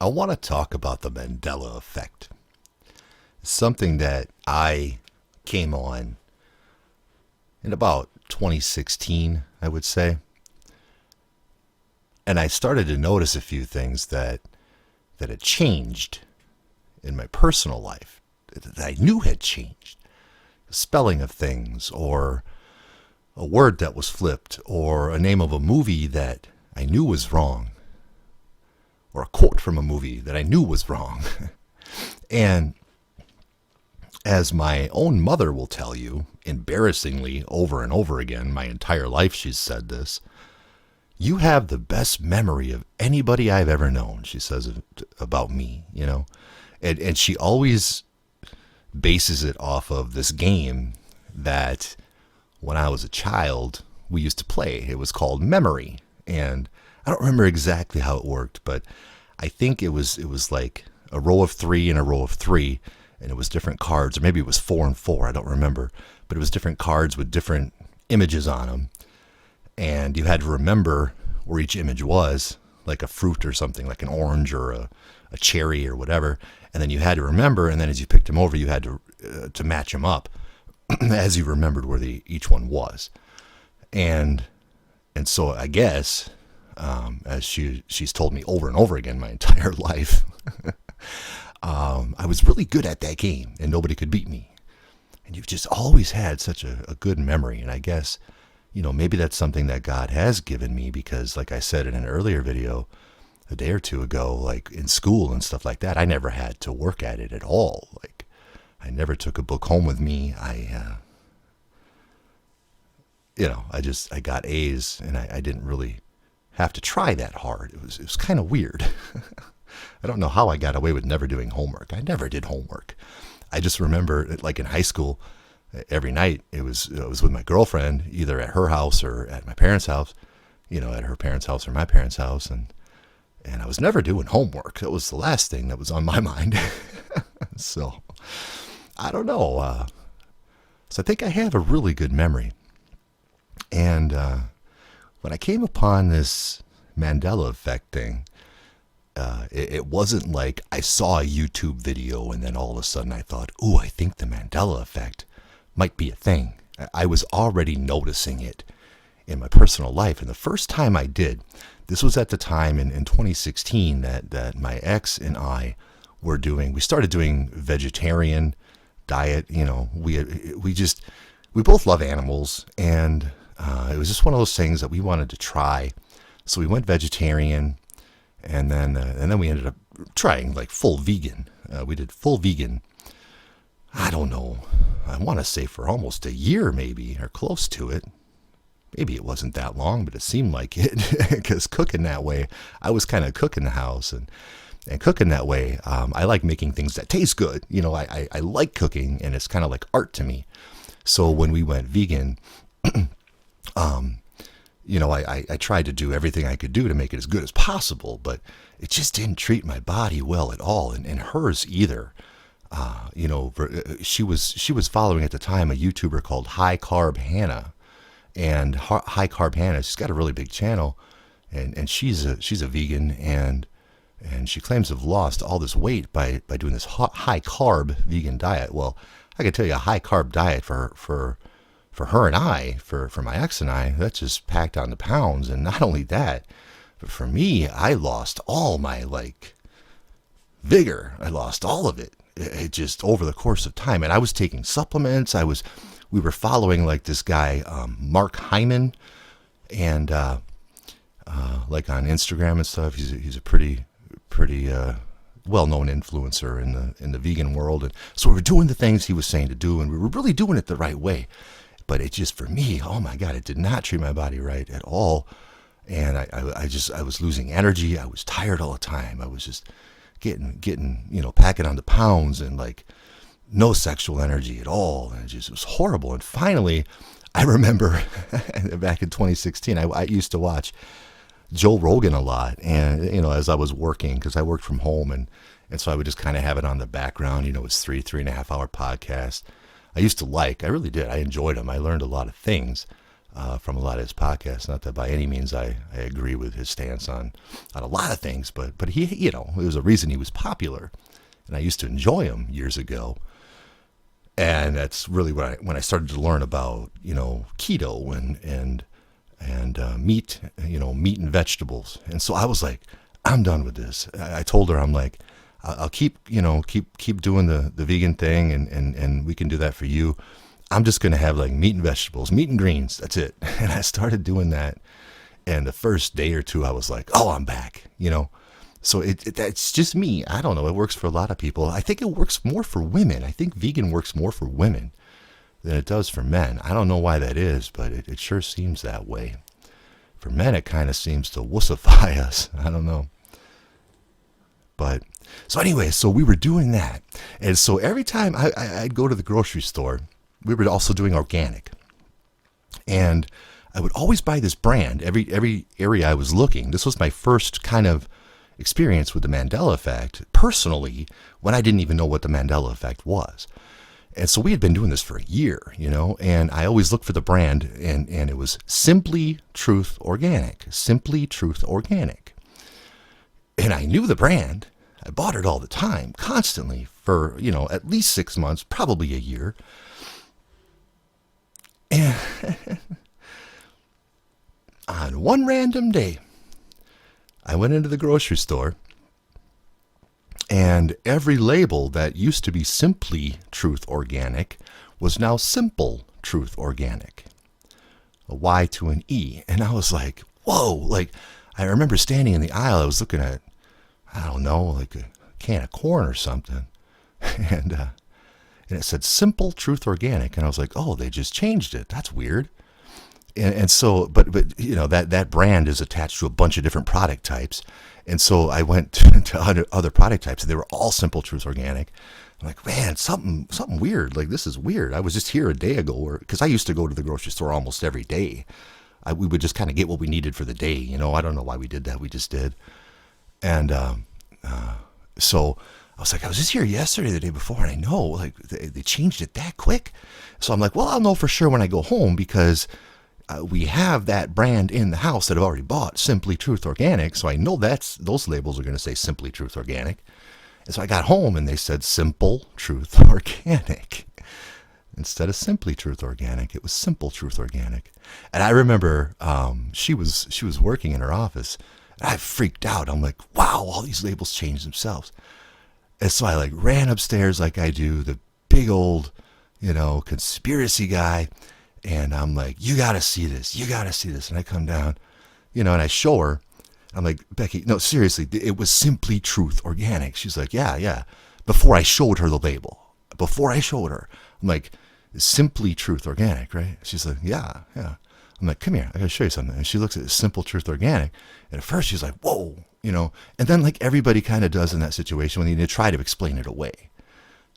I want to talk about the Mandela effect. Something that I came on in about 2016, I would say. And I started to notice a few things that had changed in my personal life that I knew had changed. The spelling of things, or a word that was flipped, or a name of a movie that I knew was wrong, or a quote from a movie that I knew was wrong. And as my own mother will tell you, embarrassingly over and over again, my entire life she's said this, you have the best memory of anybody I've ever known, she says about me. And she always bases it off of this game that when I was a child, we used to play. It was called Memory. And I don't remember exactly how it worked, but I think it was like a row of three and a row of three, and it was different cards, or maybe it was 4 and 4, I don't remember, but it was different cards with different images on them, and you had to remember where each image was, like a fruit or something, like an orange or a cherry or whatever, and then you had to remember, and then as you picked them over, you had to match them up as you remembered where each one was, and so I guess, as she's told me over and over again my entire life, I was really good at that game, and nobody could beat me. And you've just always had such a good memory, and I guess, maybe that's something that God has given me because, like I said in an earlier video a day or two ago, like in school and stuff like that, I never had to work at it at all. Like, I never took a book home with me. I got A's, and I didn't really have to try that hard. It was kind of weird. I don't know how I got away with never doing homework. I never did homework. I just remember, like in high school, every night it was with my girlfriend, either at her house or at my parents' house, at her parents' house or my parents' house, and I was never doing homework. That was the last thing that was on my mind. So, I don't know. So I think I have a really good memory. And when I came upon this Mandela effect thing, it wasn't like I saw a YouTube video and then all of a sudden I thought, ooh, I think the Mandela effect might be a thing. I was already noticing it in my personal life. And the first time I did, this was at the time in 2016 that my ex and I we started doing vegetarian diet. We both love animals, and it was just one of those things that we wanted to try. So we went vegetarian, and then we ended up trying like full vegan. We did full vegan. I don't know. I want to say for almost a year, maybe, or close to it. Maybe it wasn't that long, but it seemed like it. Because cooking that way, I was kind of cooking the house, and cooking that way, I like making things that taste good. I like cooking, and it's kind of like art to me. So when we went vegan, I tried to do everything I could do to make it as good as possible, but it just didn't treat my body well at all, and hers either. She was following at the time a YouTuber called High Carb Hannah, and High Carb Hannah, she's got a really big channel, and she's a vegan, and she claims to have lost all this weight by doing this high carb vegan diet. Well, I can tell you a high carb diet for her and I, for my ex and I, that just packed on the pounds. And not only that, but for me, I lost all my vigor. I lost all of it. It just over the course of time. And I was taking supplements. We were following like this guy, Mark Hyman, and like on Instagram and stuff. He's a pretty well-known influencer in the vegan world. And so we were doing the things he was saying to do, and we were really doing it the right way. But it just, for me, oh my God, it did not treat my body right at all. And I was losing energy. I was tired all the time. I was just getting, packing on the pounds, and like no sexual energy at all. And it was horrible. And finally, I remember back in 2016, I used to watch Joe Rogan a lot. And, as I was working, because I worked from home, and so I would just kind of have it on the background. It was 3.5 hour podcast. I really did. I enjoyed them. I learned a lot of things. from a lot of his podcasts. Not that by any means I agree with his stance on a lot of things, but he, you know, it was a reason he was popular, and I used to enjoy him years ago. And that's really when I started to learn about, you know, keto and meat, you know, meat and vegetables. And so I was like, I'm done with this. I told her, I'm like, I'll keep doing the vegan thing, and we can do that for you. I'm just going to have like meat and vegetables, meat and greens. That's it. And I started doing that. And the first day or two, I was like, oh, I'm back, you know. So that's just me. I don't know. It works for a lot of people. I think it works more for women. I think vegan works more for women than it does for men. I don't know why that is, but it sure seems that way. For men, it kind of seems to wussify us. I don't know. But, so anyway, so we were doing that. And so every time I'd go to the grocery store, we were also doing organic. And I would always buy this brand every area I was looking. This was my first kind of experience with the Mandela effect, personally, when I didn't even know what the Mandela effect was. And so we had been doing this for a year, you know, and I always looked for the brand, and it was Simply Truth Organic. Simply Truth Organic. And I knew the brand. I bought it all the time, constantly, for, you know, at least 6 months, probably a year. And on one random day, I went into the grocery store, and every label that used to be Simply Truth Organic was now Simple Truth Organic. A Y to an E. And I was like, whoa, like, I remember standing in the aisle, I was looking at, I don't know, like a can of corn or something. And it said Simple Truth Organic. And I was like, oh, they just changed it. That's weird. And so, but you know, that brand is attached to a bunch of different product types. And so I went to other product types, and they were all Simple Truth Organic. I'm like, man, something weird. Like, this is weird. I was just here a day ago, because I used to go to the grocery store almost every day. We would just kind of get what we needed for the day. You know, I don't know why we did that. We just did. And so I was like, I was just here yesterday, the day before, and I know, like, they changed it that quick. So I'm like, well, I'll know for sure when I go home, because we have that brand in the house that I've already bought, Simply Truth Organic. So I know those labels are going to say Simply Truth Organic. And so I got home, and they said Simple Truth Organic. Instead of Simply Truth Organic, it was Simple Truth Organic. And I remember she was working in her office, and I freaked out. I'm like, wow, all these labels changed themselves. And so I like ran upstairs like I do, the big old, you know, conspiracy guy. And I'm like, you got to see this. You got to see this. And I come down, you know, and I show her. I'm like, Becky, no, seriously, it was Simply Truth Organic. She's like, yeah. Before I showed her the label. I'm like, Simply Truth Organic, right? She's like, yeah. I'm like, come here, I gotta show you something. And she looks at Simple Truth Organic, and at first she's like, whoa, you know. And then, like everybody kind of does in that situation, when they try to explain it away.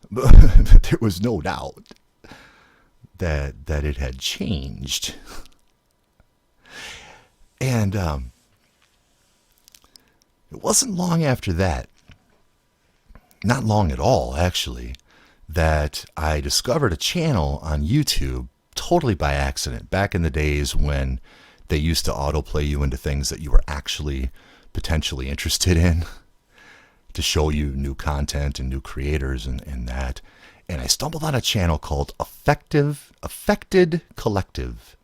But there was no doubt that it had changed. And it wasn't long after that, not long at all actually, that I discovered a channel on YouTube totally by accident, back in the days when they used to autoplay you into things that you were actually potentially interested in, to show you new content and new creators and that. And I stumbled on a channel called Affected Collective,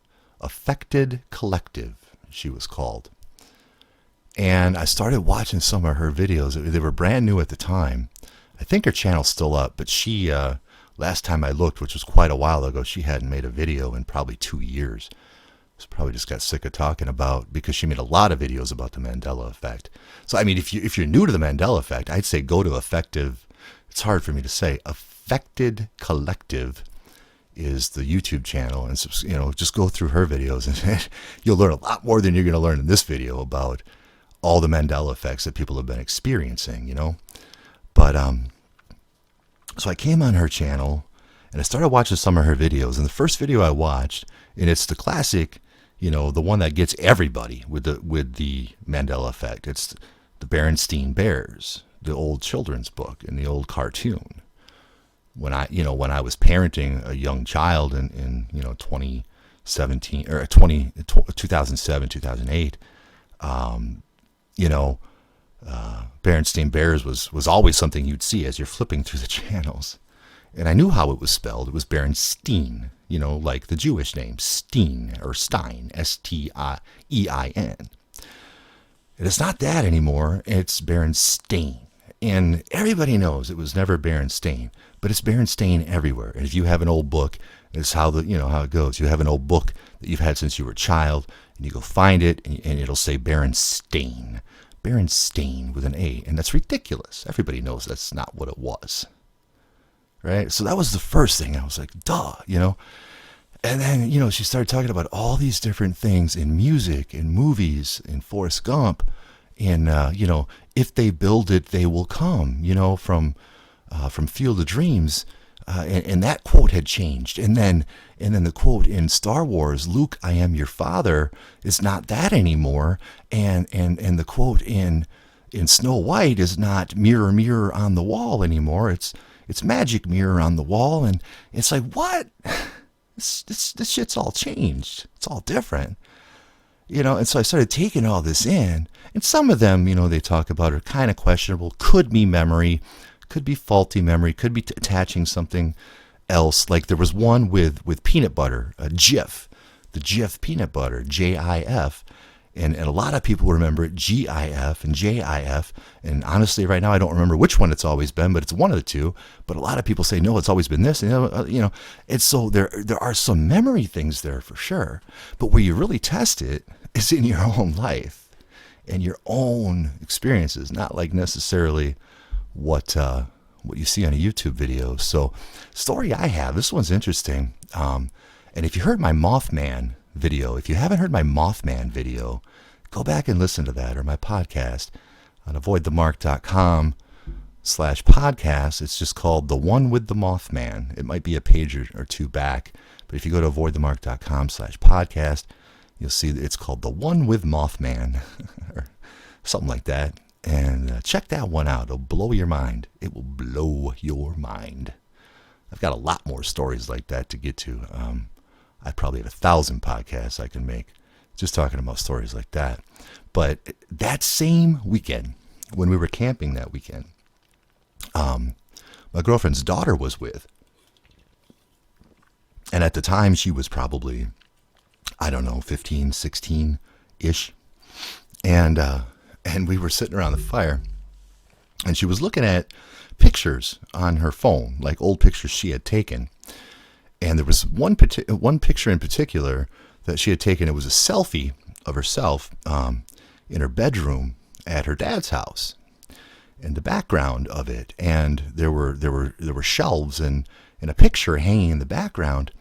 she was called. And I started watching some of her videos. They were brand new at the time. I think her channel's still up, but she, last time I looked, which was quite a while ago, she hadn't made a video in probably 2 years. She probably just got sick of talking about, because she made a lot of videos about the Mandela effect. So, I mean, if you're new to the Mandela effect, I'd say go to it's hard for me to say, Affected Collective is the YouTube channel, and, you know, just go through her videos, and you'll learn a lot more than you're going to learn in this video about all the Mandela effects that people have been experiencing, you know. But so I came on her channel, and I started watching some of her videos. And the first video I watched, and it's the classic, you know, the one that gets everybody with the Mandela effect. It's the Berenstain Bears, the old children's book and the old cartoon. When I was parenting a young child in 20 17 or 20, 2007, 2008. You know, Berenstain Bears was always something you'd see as you're flipping through the channels. And I knew how it was spelled. It was Berenstein, you know, like the Jewish name, Steen or Stein, S-T-I-E-I-N. And it's not that anymore. It's Berenstain. And everybody knows it was never Berenstain, but it's Berenstain everywhere. And if you have an old book, it's how how it goes. You have an old book that you've had since you were a child, and you go find it, and it'll say Berenstain. Berenstain with an A, and that's ridiculous. Everybody knows that's not what it was. Right? So that was the first thing. I was like, duh, you know. And then, you know, she started talking about all these different things in music, in movies, in Forrest Gump, in, you know, if they build it, they will come, you know, from Field of Dreams. And that quote had changed. And then the quote in Star Wars, Luke, I am your father, is not that anymore. And the quote in Snow White is not mirror, mirror on the wall anymore. It's magic mirror on the wall. And it's like, what? This shit's all changed. It's all different. You know, and so I started taking all this in. And some of them, you know, they talk about are kind of questionable. Could be memory. Could be faulty memory. Could be attaching something else. Like there was one with peanut butter, a Jif. The Jif peanut butter, J-I-F. And a lot of people remember it, G-I-F and J-I-F. And honestly, right now, I don't remember which one it's always been, but it's one of the two. But a lot of people say, no, it's always been this. And, you know, and so there are some memory things there for sure. But where you really test it is in your own life and your own experiences, not like necessarily what you see on a YouTube video. So story I have, this one's interesting. And if you heard my Mothman video, if you haven't heard my Mothman video, go back and listen to that, or my podcast on avoidthemark.com/podcast. It's just called The One with the Mothman. It might be a page or two back, but if you go to avoidthemark.com/podcast, you'll see that it's called The One with Mothman or something like that. And check that one out. It'll blow your mind. It will blow your mind. I've got a lot more stories like that to get to. I probably have 1,000 podcasts I can make just talking about stories like that. But that same weekend, when we were camping that weekend, my girlfriend's daughter was with. And at the time, she was probably, I don't know, 15, 16-ish. And we were sitting around the fire. And she was looking at pictures on her phone, like old pictures she had taken. And there was one picture in particular that she had taken. It was a selfie of herself in her bedroom at her dad's house, and the background of it. And there were shelves and a picture hanging in the background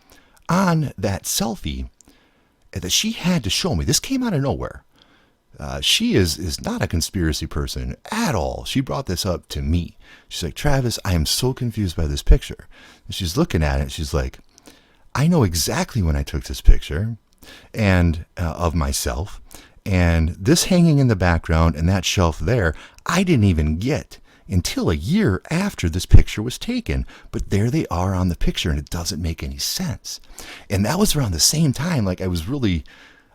on that selfie that she had to show me. This came out of nowhere. She is not a conspiracy person at all. She brought this up to me. She's like, Travis, I am so confused by this picture. And she's looking at it. She's like, I know exactly when I took this picture and of myself, and this hanging in the background and that shelf there, I didn't even get until a year after this picture was taken. But there they are on the picture, and it doesn't make any sense. And that was around the same time, like I was really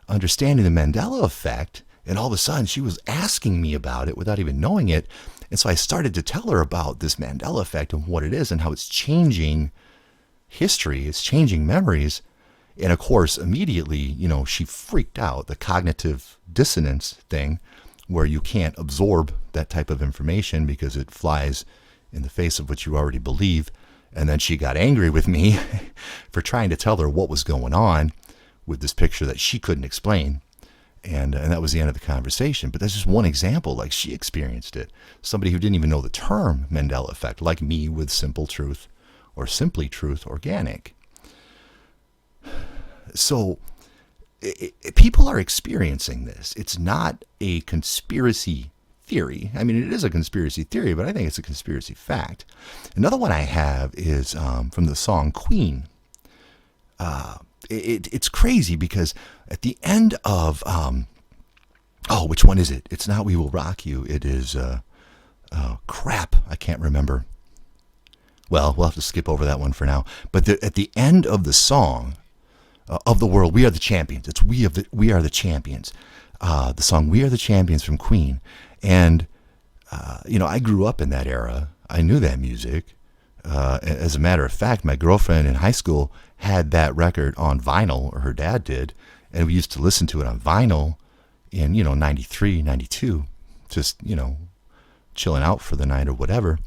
understanding the Mandela effect. And all of a sudden, she was asking me about it without even knowing it. And so I started to tell her about this Mandela effect and what it is and how it's changing history. It's changing memories. And of course, immediately, you know, she freaked out. The cognitive dissonance thing, where you can't absorb that type of information because it flies in the face of what you already believe. And then she got angry with me for trying to tell her what was going on with this picture that she couldn't explain. And that was the end of the conversation. But that's just one example. Like, she experienced it. Somebody who didn't even know the term Mandela effect, like me with Simple Truth or Simply Truth Organic. So people are experiencing this. It's not a conspiracy theory. I mean, it is a conspiracy theory, but I think it's a conspiracy fact. Another one I have is from the song Queen. It's crazy because at the end of, which one is it? It's not We Will Rock You. It is, crap, I can't remember. Well, we'll have to skip over that one for now. But at the end of the song, of the world. We are the champions. It's we are the champions. The song "We Are the Champions" from Queen, and I grew up in that era. I knew that music. As a matter of fact, my girlfriend in high school had that record on vinyl, or her dad did, and we used to listen to it on vinyl in 93, 92, just chilling out for the night or whatever.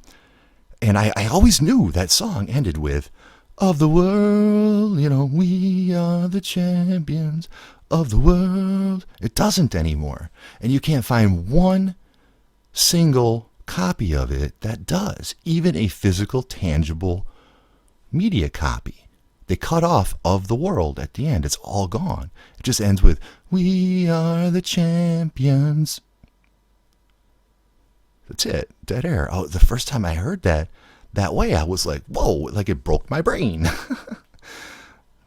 And I always knew that song ended with, of the world, we are the champions of the world. It doesn't anymore. And you can't find one single copy of it that does, even a physical, tangible media copy. They cut off "of the world" at the end. It's all gone. It just ends with, we are the champions. That's it. Dead air. Oh, the first time I heard that way, I was like, whoa, like it broke my brain.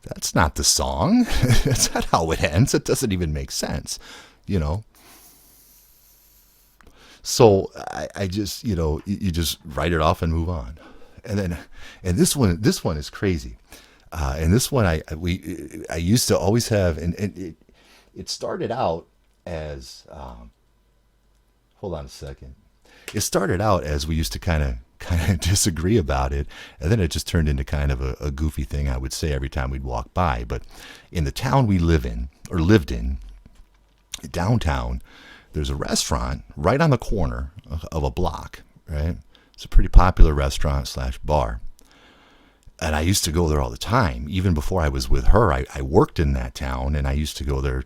That's not the song. That's not how it ends. It doesn't even make sense, So I just, you just write it off and move on. And this one is crazy. And this one I used to always have, and it started out as, hold on a second. It started out as we used to kind of disagree about it, and then it just turned into kind of a goofy thing I would say every time we'd walk by. But in the town we lived in, downtown, there's a restaurant right on the corner of a block, right? It's a pretty popular restaurant / bar. And I used to go there all the time. Even before I was with her, I worked in that town, and I used to go there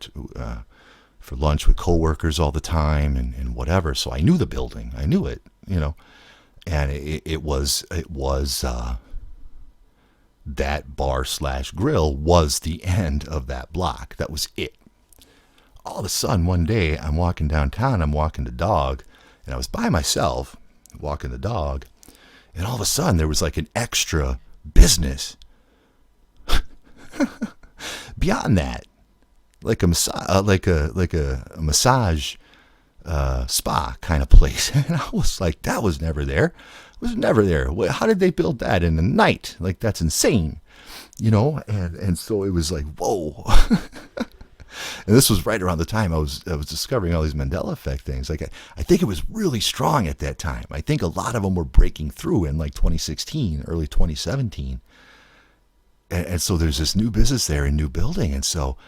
for lunch with coworkers all the time and whatever. So I knew the building. I knew it, And it was that bar / grill was the end of that block. That was it. All of a sudden, one day, I'm walking downtown, I'm walking the dog, and I was by myself, walking the dog, and all of a sudden, there was like an extra business. Beyond that, like a massage spa kind of place. And I was like, that was never there. It was never there. How did they build that in the night? Like, that's insane. And so it was like, whoa. And this was right around the time I was discovering all these Mandela effect things. Like, I think it was really strong at that time. I think a lot of them were breaking through in like 2016, early 2017. And so there's this new business there, a new building. And so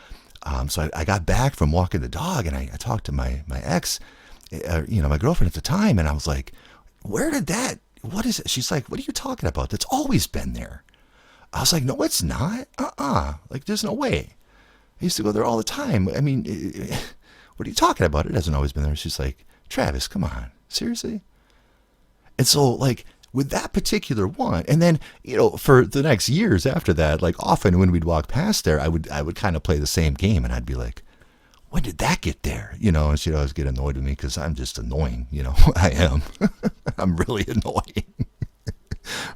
I got back from walking the dog, and I talked to my ex, my girlfriend at the time, and I was like, what is it? She's like, what are you talking about? That's always been there. I was like, no, it's not. Like, there's no way. I used to go there all the time. I mean, what are you talking about? It hasn't always been there. She's like, Travis, come on. Seriously? And so, like, with that particular one, and then, for the next years after that, like, often when we'd walk past there, I would kind of play the same game, and I'd be like, when did that get there? And she'd always get annoyed with me because I'm just annoying. I am. I'm really annoying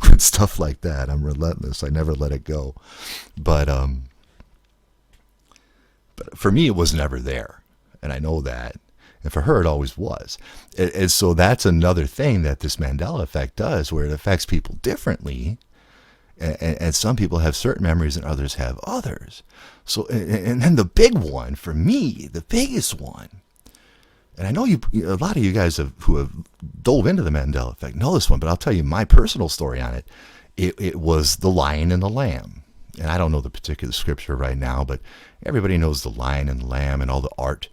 with stuff like that. I'm relentless. I never let it go. But for me, it was never there, and I know that. And for her, it always was. And so that's another thing that this Mandela effect does, where it affects people differently. And some people have certain memories and others have others. So, and then the big one, for me, the biggest one, and I know a lot of you guys who have dove into the Mandela effect know this one, but I'll tell you my personal story on it. It was the Lion and the Lamb. And I don't know the particular scripture right now, but everybody knows the Lion and the Lamb and all the art,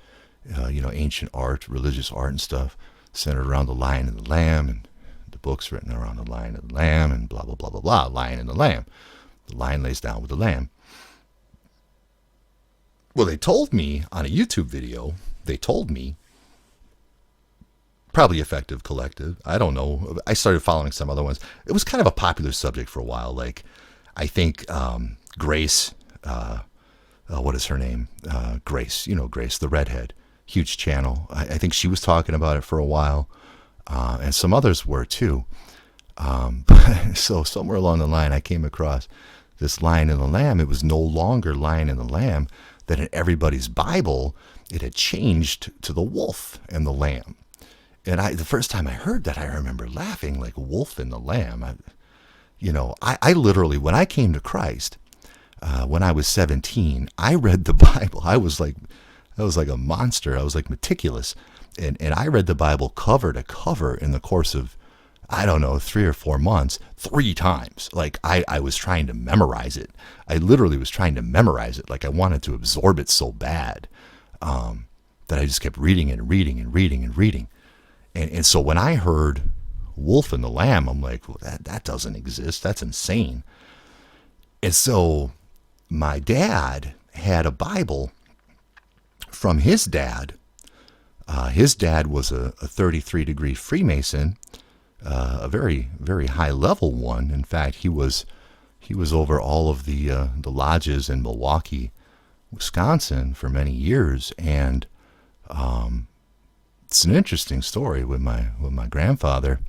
ancient art, religious art and stuff centered around the Lion and the Lamb, and the books written around the Lion and the Lamb, and blah, blah, blah, blah, blah, Lion and the Lamb. The lion lays down with the lamb. Well, they told me on a YouTube video, probably Effective Collective, I don't know. I started following some other ones. It was kind of a popular subject for a while. Like, I think Grace, what is her name? Grace, Grace, the redhead, huge channel. I think she was talking about it for a while, and some others were too. So somewhere along the line, I came across this Lion and the Lamb. It was no longer Lion and the Lamb. That in everybody's Bible, it had changed to the wolf and the lamb. And the first time I heard that, I remember laughing, like, wolf and the lamb. I literally, when I came to Christ, when I was 17, I read the Bible. I was like a monster. I was like meticulous. And I read the Bible cover to cover in the course of, I don't know, 3 or 4 months, 3 times. Like I was trying to memorize it. I literally was trying to memorize it. Like I wanted to absorb it so bad that I just kept reading and reading and reading and reading. And so when I heard Wolf and the Lamb, I'm like, well, that doesn't exist. That's insane. And so my dad had a Bible from his dad. His dad was a 33-degree Freemason, a very, very high-level one. In fact, he was over all of the lodges in Milwaukee, Wisconsin for many years. And it's an interesting story with my grandfather.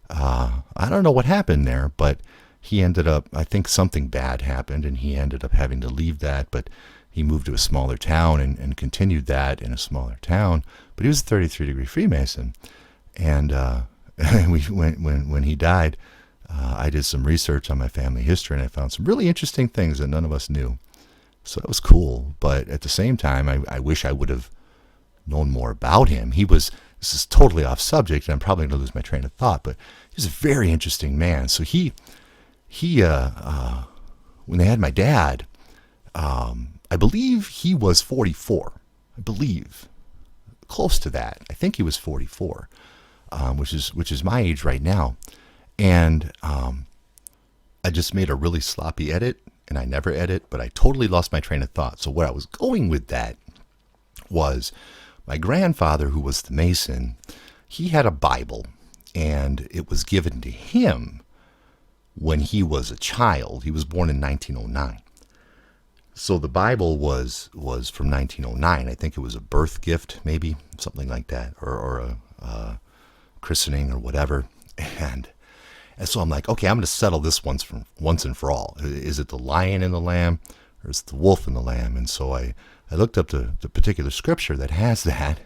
I don't know what happened there, but he ended up, I think something bad happened, and he ended up having to leave that, but he moved to a smaller town and continued that in a smaller town. But he was a 33-degree Freemason. And when he died, I did some research on my family history, and I found some really interesting things that none of us knew. So that was cool. But at the same time, I wish I would have known more about him. This is totally off subject, and I'm probably going to lose my train of thought, but he's a very interesting man. So he when they had my dad, I believe he was 44. I believe. Close to that. I think he was 44, which is my age right now. And I just made a really sloppy edit, and I never edit, but I totally lost my train of thought. So where I was going with that was my grandfather, who was the Mason, he had a Bible, and it was given to him when he was a child. He was born in 1909. So the Bible was from 1909. I think it was a birth gift, maybe, something like that, or a christening or whatever. And so I'm like, okay, I'm going to settle this once and for all. Is it the lion and the lamb, or is it the wolf and the lamb? And so I looked up the particular scripture that has that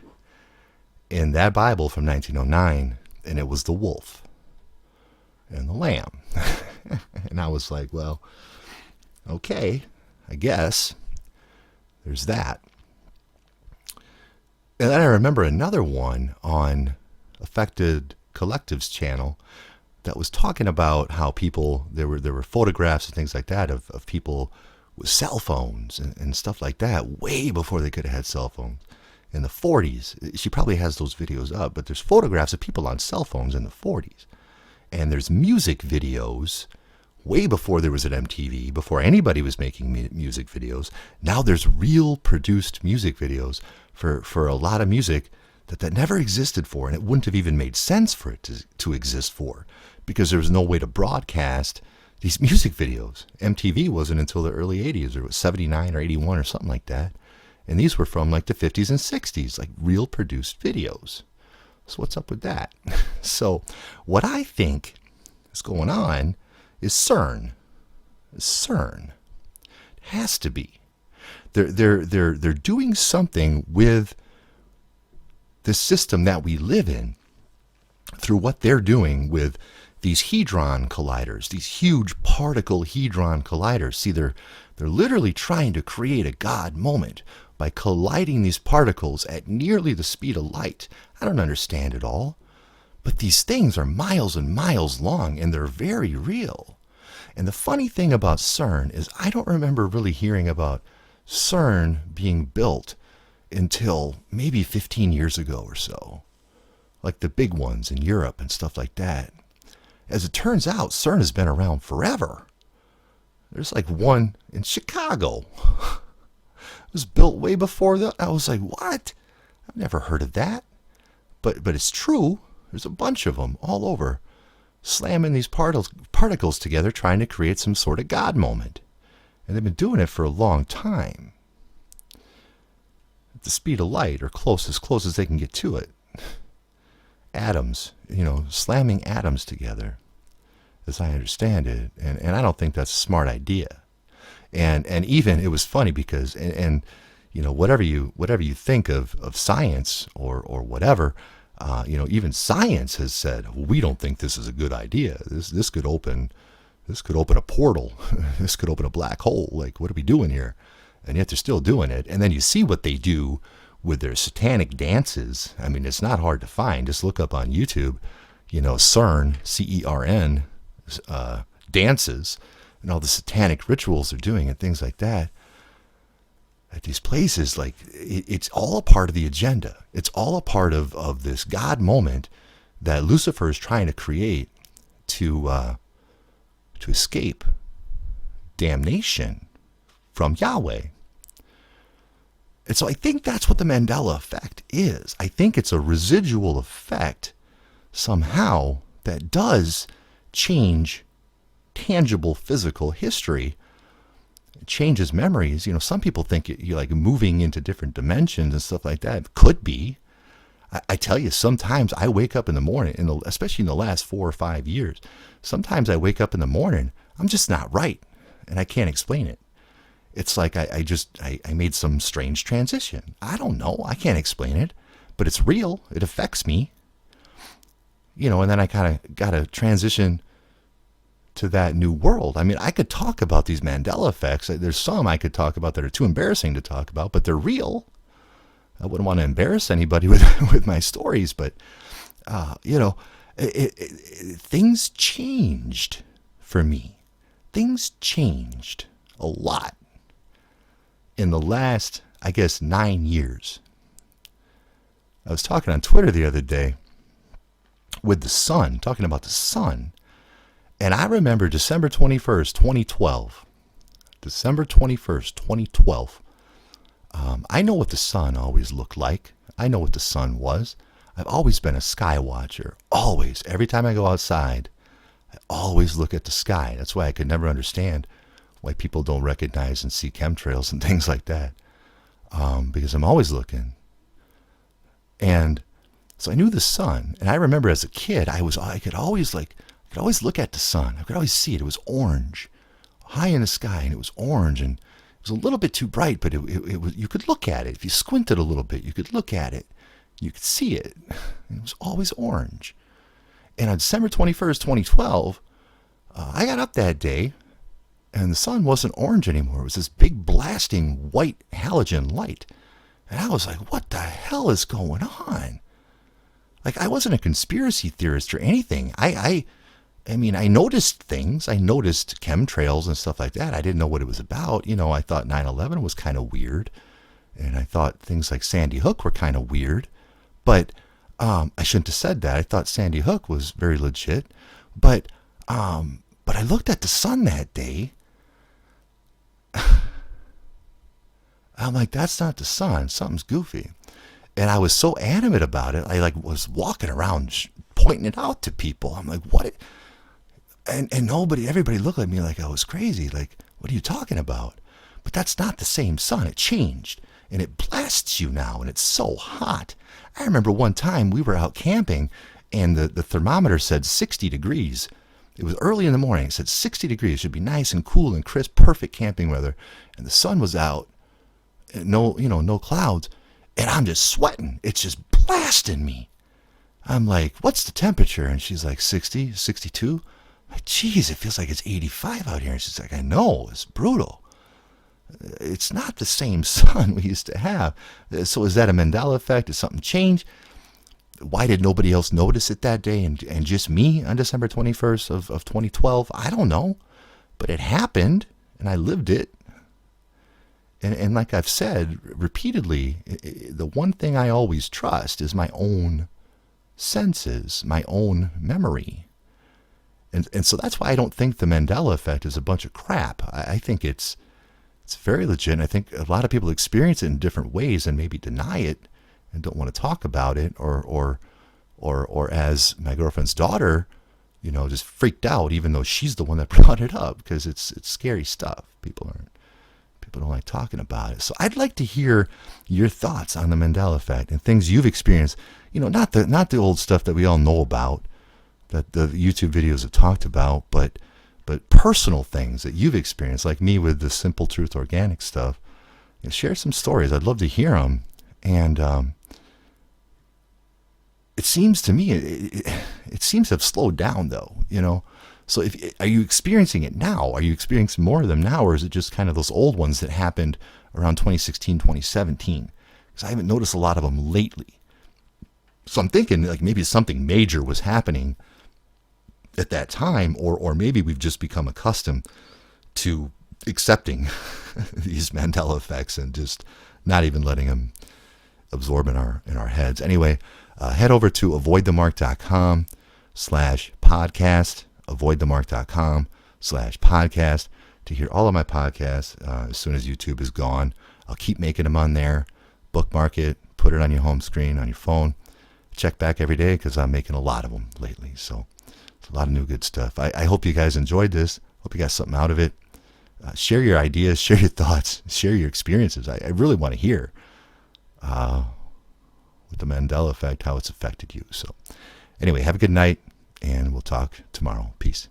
in that Bible from 1909, and it was the wolf and the lamb. And I was like, well, okay, I guess there's that. And then I remember another one on Affected Collective's channel that was talking about how people, there were photographs and things like that of people with cell phones and stuff like that way before they could have had cell phones in the 40s. She probably has those videos up, but there's photographs of people on cell phones in the 40s. And there's music videos way before there was an MTV, before anybody was making music videos. Now there's real produced music videos for a lot of music that never existed for, and it wouldn't have even made sense for it to exist for, because there was no way to broadcast these music videos. MTV wasn't until the early 80s, or it was 79 or 81 or something like that. And these were from like the 50s and 60s, like real produced videos. So what's up with that? So what I think is going on is CERN. CERN. It has to be. They're doing something with the system that we live in through what they're doing with these hadron colliders, these huge particle hadron colliders. See, they're literally trying to create a God moment by colliding these particles at nearly the speed of light. I don't understand it all, but these things are miles and miles long, and they're very real. And the funny thing about CERN is I don't remember really hearing about CERN being built until maybe 15 years ago or so, like the big ones in Europe and stuff like that. As it turns out, CERN has been around forever. There's like one in Chicago. It was built way before that. I was like, what? I've never heard of that. But it's true. There's a bunch of them all over, slamming these particles together, trying to create some sort of God moment. And they've been doing it for a long time. At the speed of light, or as close as they can get to it. Atoms, slamming atoms together, as I understand it. And I don't think that's a smart idea. And even, it was funny because, whatever you think of science or whatever, even science has said, well, we don't think this is a good idea. This could open this could open a portal. This could open a black hole. Like, what are we doing here? And yet they're still doing it. And then you see what they do with their satanic dances. I mean, it's not hard to find. Just look up on YouTube, CERN, CERN, dances, and all the satanic rituals they're doing and things like that. At these places, like, it's all a part of the agenda. It's all a part of this God moment that Lucifer is trying to create to escape damnation from Yahweh. And so I think that's what the Mandela effect is. I think it's a residual effect somehow that does change tangible physical history. It changes memories. Some people think you're like moving into different dimensions and stuff like that. It could be. I tell you, sometimes I wake up in the morning, especially in the last 4 or 5 years, sometimes I wake up in the morning, I'm just not right, and I can't explain it. It's like I made some strange transition. I don't know. I can't explain it, but it's real. It affects me. And then I kind of got to transition to that new world. I mean, I could talk about these Mandela effects. There's some I could talk about that are too embarrassing to talk about, but they're real. I wouldn't want to embarrass anybody with my stories, but, things changed for me. Things changed a lot in the last, I guess, 9 years. I was talking on Twitter the other day with the sun, talking about the sun, and I remember December 21st, 2012. December 21st, 2012. I know what the sun always looked like. I know what the sun was. I've always been a sky watcher. Always. Every time I go outside, I always look at the sky. That's why I could never understand why people don't recognize and see chemtrails and things like that. Because I'm always looking. And so I knew the sun. And I remember as a kid, I could always look at the sun. I could always see it. It was orange, high in the sky, and it was orange, and it was a little bit too bright, but it was, you could look at it. If you squinted a little bit, you could look at it. You could see it. It was always orange. And on December 21st, 2012, I got up that day, and the sun wasn't orange anymore. It was this big blasting white halogen light. And I was like, what the hell is going on? Like, I wasn't a conspiracy theorist or anything. I mean, I noticed things. I noticed chemtrails and stuff like that. I didn't know what it was about. I thought 9/11 was kind of weird. And I thought things like Sandy Hook were kind of weird. But I shouldn't have said that. I thought Sandy Hook was very legit. But I looked at the sun that day. I'm like, that's not the sun. Something's goofy. And I was so animate about it. I was walking around pointing it out to people. I'm like, what? And everybody looked at me like I was crazy. Like, what are you talking about? But that's not the same sun. It changed. And it blasts you now. And it's so hot. I remember one time we were out camping and the thermometer said 60 degrees. It was early in the morning. It said 60 degrees. It should be nice and cool and crisp, perfect camping weather. And the sun was out. No clouds. And I'm just sweating. It's just blasting me. I'm like, what's the temperature? And she's like, 60, 62. I'm like, geez, it feels like it's 85 out here. And she's like, I know, it's brutal. It's not the same sun we used to have. So is that a Mandela effect? Did something change? Why did nobody else notice it that day and just me on December 21st of 2012? I don't know. But it happened, and I lived it. And like I've said repeatedly, the one thing I always trust is my own senses, my own memory. And so that's why I don't think the Mandela effect is a bunch of crap. I think it's very legit. And I think a lot of people experience it in different ways and maybe deny it and don't want to talk about it, or as my girlfriend's daughter, just freaked out, even though she's the one that brought it up, because it's scary stuff. People don't like talking about it. So I'd like to hear your thoughts on the Mandela effect and things you've experienced. Not the old stuff that we all know about, that the YouTube videos have talked about, but personal things that you've experienced, like me with the Simple Truth Organic stuff. Share some stories. I'd love to hear them. And it seems to me, it seems to have slowed down, though. So are you experiencing it now? Are you experiencing more of them now? Or is it just kind of those old ones that happened around 2016, 2017? Because I haven't noticed a lot of them lately. So I'm thinking like maybe something major was happening at that time, or maybe we've just become accustomed to accepting these Mandela effects and just not even letting them absorb in our heads. Anyway, head over to avoidthemark.com/podcast, avoidthemark.com/podcast to hear all of my podcasts. As soon as YouTube is gone, I'll keep making them on there. Bookmark it, put it on your home screen, on your phone. Check back every day because I'm making a lot of them lately. So it's a lot of new good stuff. I hope you guys enjoyed this. Hope you got something out of it. Share your ideas, share your thoughts, share your experiences. I really want to hear with the Mandela effect, how it's affected you. So anyway, have a good night, and we'll talk tomorrow. Peace.